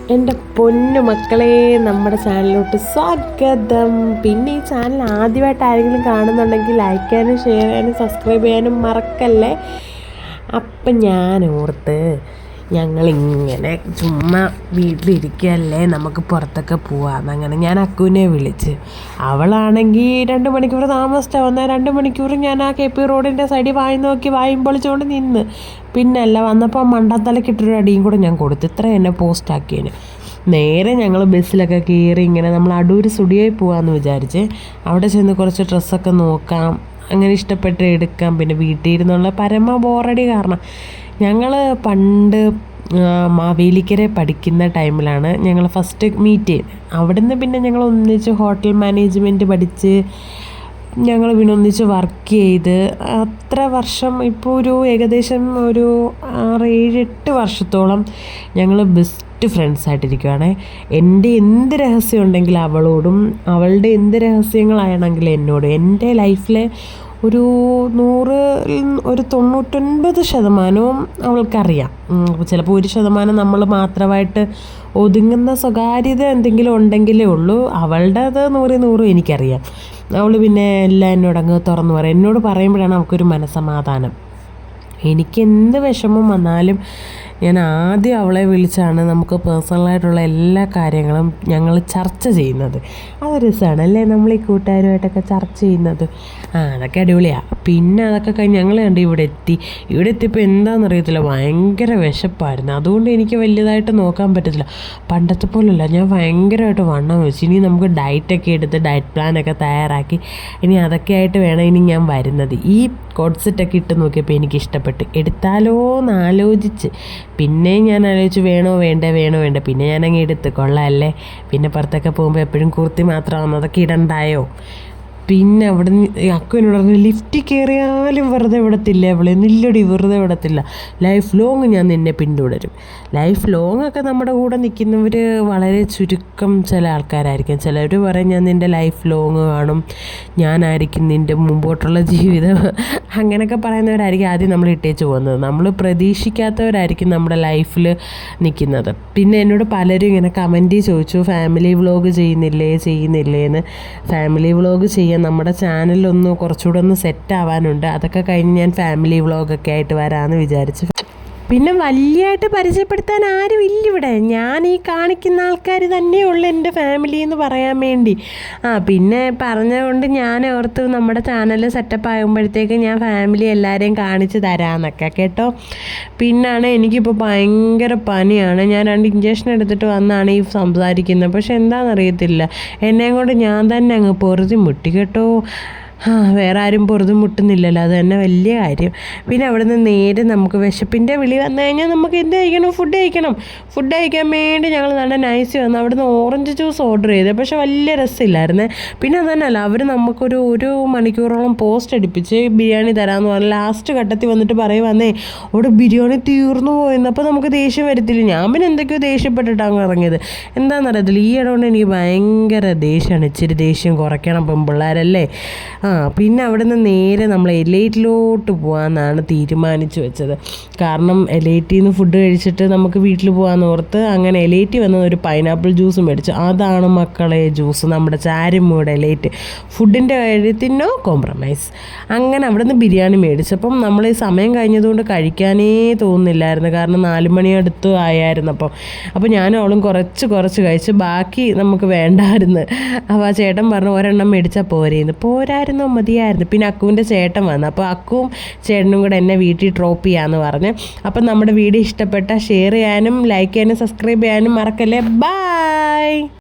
എൻ്റെ പൊന്നു മക്കളെ, നമ്മുടെ ചാനലിലോട്ട് സ്വാഗതം. പിന്നെ ഈ ചാനൽ ആദ്യമായിട്ട് ആരെങ്കിലും കാണുന്നുണ്ടെങ്കിൽ ലൈക്ക് ചെയ്യാനും ഷെയർ ചെയ്യാനും സബ്സ്ക്രൈബ് ചെയ്യാനും മറക്കല്ലേ. അപ്പം ഞാൻ ഓർത്ത് ഞങ്ങളിങ്ങനെ ചുമ്മാ വീട്ടിലിരിക്കുകയല്ലേ, നമുക്ക് പുറത്തൊക്കെ പോവാം. അങ്ങനെ ഞാൻ അക്കുവിനെ വിളിച്ച്. അവളാണെങ്കിൽ 2 മണിക്കൂർ താമസിച്ചാൽ വന്നാൽ 2 മണിക്കൂർ ഞാൻ ആ KP റോഡിൻ്റെ സൈഡിൽ വായും പൊളിച്ചുകൊണ്ട് നിന്ന്. പിന്നല്ല വന്നപ്പോൾ മണ്ടത്തലക്കിട്ടൊരു അടിയും കൂടെ ഞാൻ കൊടുത്തു. ഇത്ര എന്നെ പോസ്റ്റാക്കിയതിന്. നേരെ ഞങ്ങൾ ബസ്സിലൊക്കെ കയറി ഇങ്ങനെ നമ്മൾ അടൂർ സ്റ്റുഡിയോയിൽ പോകാമെന്ന് വിചാരിച്ച് അവിടെ ചെന്ന് കുറച്ച് ഡ്രസ്സൊക്കെ നോക്കാം, അങ്ങനെ ഇഷ്ടപ്പെട്ട് എടുക്കാം. പിന്നെ വീട്ടിൽ ഇരുന്നുള്ള പരമ ബോറടി കാരണം ഞങ്ങൾ പണ്ട് മാവേലിക്കര പഠിക്കുന്ന ടൈമിലാണ് ഞങ്ങൾ ഫസ്റ്റ് മീറ്റ് ചെയ്യുന്നത്. അവിടുന്ന് പിന്നെ ഞങ്ങൾ ഒന്നിച്ച് ഹോട്ടൽ മാനേജ്മെൻറ്റ് പഠിച്ച് ഞങ്ങൾ പിന്നെ ഒന്നിച്ച് വർക്ക് ചെയ്ത് അത്ര വർഷം, ഇപ്പോൾ ഏകദേശം 6-7-8 വർഷത്തോളം ഞങ്ങൾ ബെസ്റ്റ് ഫ്രണ്ട്സായിട്ടിരിക്കുകയാണ്. എൻ്റെ എന്ത് രഹസ്യം ഉണ്ടെങ്കിൽ അവളോടും, അവളുടെ എന്ത് രഹസ്യങ്ങളാണെങ്കിൽ എന്നോടും. എൻ്റെ ലൈഫിലെ 99% അവൾക്കറിയാം. ചിലപ്പോൾ 1% നമ്മൾ മാത്രമായിട്ട് ഒതുങ്ങുന്ന സ്വകാര്യത എന്തെങ്കിലും ഉണ്ടെങ്കിലേ ഉള്ളൂ. അവളുടെ അത് 100 എനിക്കറിയാം. അവൾ പിന്നെ എല്ലാം എന്നോടങ്ങ് തുറന്നു പറയും. എന്നോട് പറയുമ്പോഴാണ് അവൾക്കൊരു മനസ്സമാധാനം. എനിക്കെന്ത് വിഷമം വന്നാലും ഞാൻ ആദ്യം അവളെ വിളിച്ചാണ് നമുക്ക് പേഴ്സണലായിട്ടുള്ള എല്ലാ കാര്യങ്ങളും ഞങ്ങൾ ചർച്ച ചെയ്യുന്നത്. അത് രസമാണ് അല്ലേ, നമ്മൾ ഈ കൂട്ടുകാരുമായിട്ടൊക്കെ ചർച്ച ചെയ്യുന്നത്. അതൊക്കെ അടിപൊളിയാണ്. പിന്നെ അതൊക്കെ കഴിഞ്ഞ് ഞങ്ങൾ ഇവിടെ എത്തിയപ്പോൾ എന്താണെന്നറിയത്തില്ല, ഭയങ്കര വിശപ്പായിരുന്നു. അതുകൊണ്ട് എനിക്ക് വലിയതായിട്ട് നോക്കാൻ പറ്റത്തില്ല. പണ്ടത്തെ പോലല്ല, ഞാൻ ഭയങ്കരമായിട്ട് വണ്ണം വെച്ചു. ഇനി നമുക്ക് ഡയറ്റൊക്കെ എടുത്ത് ഡയറ്റ് പ്ലാനൊക്കെ തയ്യാറാക്കി ഇനി അതൊക്കെ ആയിട്ട് വേണം ഇനി ഞാൻ വരുന്നത്. ഈ കോഡ് സെറ്റൊക്കെ ഇട്ട് നോക്കിയപ്പോൾ എനിക്ക് ഇഷ്ടപ്പെട്ട് എടുത്താലോ എന്ന് ആലോചിച്ച്. പിന്നെ ഞാൻ ആലോചിച്ച് വേണോ വേണ്ട. പിന്നെ ഞാനങ്ങ് എടുത്ത് കൊള്ളാമല്ലേ. പിന്നെ പുറത്തൊക്കെ പോകുമ്പോൾ എപ്പോഴും കുർത്തി മാത്രമാകുന്നു, അതൊക്കെ ഇടണ്ടായോ. പിന്നെ അവിടെ നിന്ന് അക്കുവിനോട് പറഞ്ഞു, ലിഫ്റ്റിൽ കയറിയാലും വെറുതെ വിടത്തില്ല അവളെ, നില്ലടി വെറുതെ വിടത്തില്ല, ലൈഫ് ലോങ് ഞാൻ നിന്നെ പിന്തുടരും. ലൈഫ് ലോങ് ഒക്കെ നമ്മുടെ കൂടെ നിൽക്കുന്നവർ വളരെ ചുരുക്കം ചില ആൾക്കാരായിരിക്കും. ചിലർ പറയും ഞാൻ നിൻ്റെ ലൈഫ് ലോങ് കാണും, ഞാനായിരിക്കും നിൻ്റെ മുമ്പോട്ടുള്ള ജീവിതം, അങ്ങനെയൊക്കെ പറയുന്നവരായിരിക്കും ആദ്യം നമ്മൾ ഇട്ടേച്ച് പോകുന്നത്. നമ്മൾ പ്രതീക്ഷിക്കാത്തവരായിരിക്കും നമ്മുടെ ലൈഫിൽ നിൽക്കുന്നത്. പിന്നെ എന്നോട് പലരും ഇങ്ങനെ കമൻറ്റിൽ ചോദിച്ചു, ഫാമിലി വ്ളോഗ് ചെയ്യുന്നില്ലേ എന്ന്. ഫാമിലി വ്ളോഗ് ചെയ്യാൻ നമ്മുടെ ചാനലൊന്ന് കുറച്ചുകൂടെ ഒന്ന് സെറ്റ് ആവാനുണ്ട്. അതൊക്കെ കഴിഞ്ഞ് ഞാൻ ഫാമിലി വ്ളോഗൊക്കെ ആയിട്ട് വരാമെന്ന് വിചാരിച്ച്. പിന്നെ വലിയതായിട്ട് പരിചയപ്പെടുത്താൻ ആരും ഇല്ല ഇവിടെ. ഞാൻ ഈ കാണിക്കുന്ന ആൾക്കാർ തന്നെയുള്ളൂ എൻ്റെ ഫാമിലി എന്ന് പറയാൻ വേണ്ടി. പിന്നെ പറഞ്ഞതുകൊണ്ട് ഞാൻ ഓർത്ത് നമ്മുടെ ചാനൽ സെറ്റപ്പ് ആകുമ്പോഴത്തേക്ക് ഞാൻ ഫാമിലി എല്ലാവരെയും കാണിച്ച് തരാമെന്നൊക്കെ കേട്ടോ. പിന്നാണ് എനിക്കിപ്പോൾ ഭയങ്കര പനിയാണ്. ഞാൻ 2 ഇഞ്ചക്ഷൻ എടുത്തിട്ട് വന്നാണ് ഈ സംസാരിക്കുന്നത്. പക്ഷെ എന്താണെന്നറിയത്തില്ല, എന്നെയും കൊണ്ട് ഞാൻ തന്നെ അങ്ങ് പൊറുതി മുട്ടി കേട്ടോ. വേറെ ആരും പുറത്തും മുട്ടുന്നില്ലല്ലോ, അത് തന്നെ വലിയ കാര്യം. പിന്നെ അവിടെ നിന്ന് നേരെ നമുക്ക് വിശപ്പിൻ്റെ വിളി വന്നു കഴിഞ്ഞാൽ നമുക്ക് എന്ത് കഴിക്കണം, ഫുഡ് കഴിക്കാൻ വേണ്ടി ഞങ്ങൾ നല്ല നൈസ് വന്നു. അവിടെ നിന്ന് ഓറഞ്ച് ജ്യൂസ് ഓർഡർ ചെയ്തത്. പക്ഷെ വലിയ രസമില്ലായിരുന്നേ. പിന്നെ അതന്നല്ല, അവർ നമുക്കൊരു 1 മണിക്കൂറോളം പോസ്റ്റ് അടിപ്പിച്ച് ബിരിയാണി തരാമെന്ന് പറഞ്ഞാൽ ലാസ്റ്റ് ഘട്ടത്തിൽ വന്നിട്ട് പറയുവാന്നേ അവിടെ ബിരിയാണി തീർന്നു പോയെന്ന്. അപ്പോൾ നമുക്ക് ദേഷ്യം വരത്തില്ല. ഞാൻ പിന്നെ എന്തൊക്കെയോ ദേഷ്യപ്പെട്ടിട്ടാണ് ഇറങ്ങിയത്. എന്താണെന്നറിയത്തില്ല, ഈ ഇടകൊണ്ട് എനിക്ക് ഭയങ്കര ദേഷ്യമാണ്. ഇച്ചിരി ദേഷ്യം കുറയ്ക്കണം, പെൺപിള്ളേരല്ലേ. പിന്നെ അവിടെ നിന്ന് നേരെ നമ്മൾ എലൈറ്റിലോട്ട് പോകാമെന്നാണ് തീരുമാനിച്ചു വെച്ചത്. കാരണം എലൈറ്റിൽ നിന്ന് ഫുഡ് കഴിച്ചിട്ട് നമുക്ക് വീട്ടിൽ പോകാമെന്ന് ഓർത്ത് അങ്ങനെ എലൈറ്റി വന്നത് ഒരു പൈനാപ്പിൾ ജ്യൂസ് മേടിച്ചു. അതാണ് മക്കളെ ജ്യൂസ്, നമ്മുടെ ചാരുമ്മൂടെ എലൈറ്റ്. ഫുഡിൻ്റെ കാര്യത്തിൽ നോ കോംപ്രമൈസ്. അങ്ങനെ അവിടെ നിന്ന് ബിരിയാണി മേടിച്ചപ്പം നമ്മൾ ഈ സമയം കഴിഞ്ഞതുകൊണ്ട് കഴിക്കാനേ തോന്നുന്നില്ലായിരുന്നു. കാരണം 4 മണി അടുത്ത് ആയായിരുന്നു. അപ്പോൾ ഞാനും അവളും കുറച്ച് കഴിച്ച് ബാക്കി നമുക്ക് വേണ്ടായിരുന്നു. അപ്പോൾ ആ ചേട്ടൻ പറഞ്ഞു ഒരെണ്ണം മേടിച്ചാൽ പോരായിരുന്നു, മതിയായിരുന്നു. പിന്നെ അക്കുവിൻ്റെ ചേട്ടൻ വന്നു. അപ്പോൾ അക്കുവും ചേട്ടനും കൂടെ എന്നെ വീട്ടിൽ ഡ്രോപ്പ് ചെയ്യാമെന്ന് പറഞ്ഞ്. അപ്പം നമ്മുടെ വീഡിയോ ഇഷ്ടപ്പെട്ടാൽ ഷെയർ ചെയ്യാനും ലൈക്ക് ചെയ്യാനും സബ്സ്ക്രൈബ് ചെയ്യാനും മറക്കല്ലേ. ബൈ.